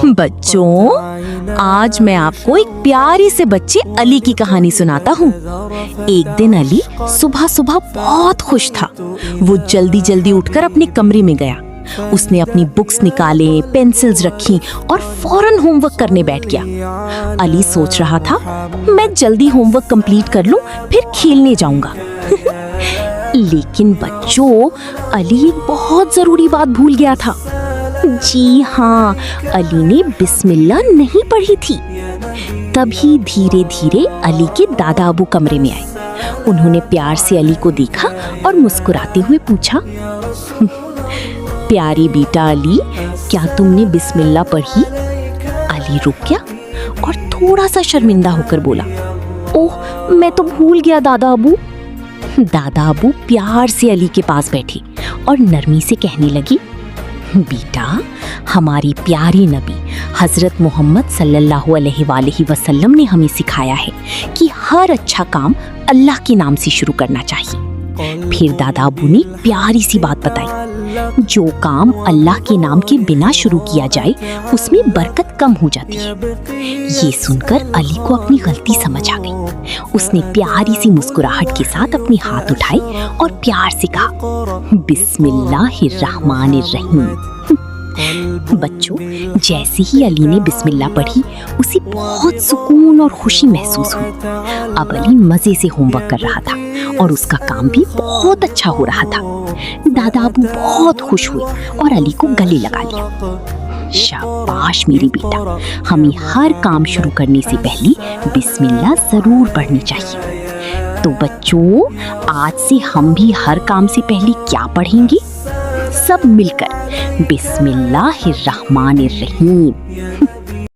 بچوں، آج میں آپ کو ایک پیاری سے بچے علی کی کہانی سناتا ہوں۔ ایک دن علی صبح صبح بہت خوش تھا۔ وہ جلدی جلدی اٹھ کر اپنے کمرے میں گیا۔ اس نے اپنی بکس نکالے، پینسلز رکھی اور فوراً ہوم ورک کرنے بیٹھ گیا۔ علی سوچ رہا تھا، میں جلدی ہوم ورک کمپلیٹ کر لوں پھر کھیلنے جاؤں گا۔ لیکن بچوں، علی ایک بہت ضروری بات بھول گیا تھا۔ جی ہاں، علی نے بسم اللہ نہیں پڑھی تھی۔ تبھی دھیرے دھیرے علی کے دادا ابو کمرے میں آئے۔ انہوں نے پیار سے علی کو دیکھا اور مسکراتے ہوئے پوچھا، پیاری بیٹا علی، کیا تم نے بسم اللہ پڑھی؟ علی رک گیا اور تھوڑا سا شرمندہ ہو کر بولا، اوہ میں تو بھول گیا دادا ابو۔ دادا ابو پیار سے علی کے پاس بیٹھے اور نرمی سے کہنے لگی، بیٹا، ہماری پیاری نبی حضرت محمد صلی اللہ علیہ وآلہ وسلم نے ہمیں سکھایا ہے کہ ہر اچھا کام اللہ کے نام سے شروع کرنا چاہیے۔ پھر دادا ابو نے پیاری سی بات بتائی، جو کام اللہ کے نام کے بنا شروع کیا جائے اس میں برکت کم ہو جاتی ہے۔ یہ سن کر علی کو اپنی غلطی سمجھ آ گئی۔ اس نے پیاری سی مسکراہٹ کے ساتھ اپنے ہاتھ اٹھائے اور پیار سے کہا، بسم اللہ الرحمن الرحیم۔ بچوں، جیسے ہی علی نے بسم اللہ پڑھی، اسے بہت سکون اور خوشی محسوس ہوئی۔ اب علی مزے سے ہوم ورک کر رہا تھا اور اس کا کام بھی بہت اچھا ہو رہا تھا۔ دادا ابو بہت خوش ہوئے اور علی کو گلے لگا لیا۔ شاباش میرے بیٹا، ہمیں ہر کام شروع کرنے سے پہلے بسم اللہ ضرور پڑھنی چاہیے۔ تو بچوں، آج سے ہم بھی ہر کام سے پہلے کیا پڑھیں گے؟ سب مل کر بسم اللہ الرحمن الرحیم۔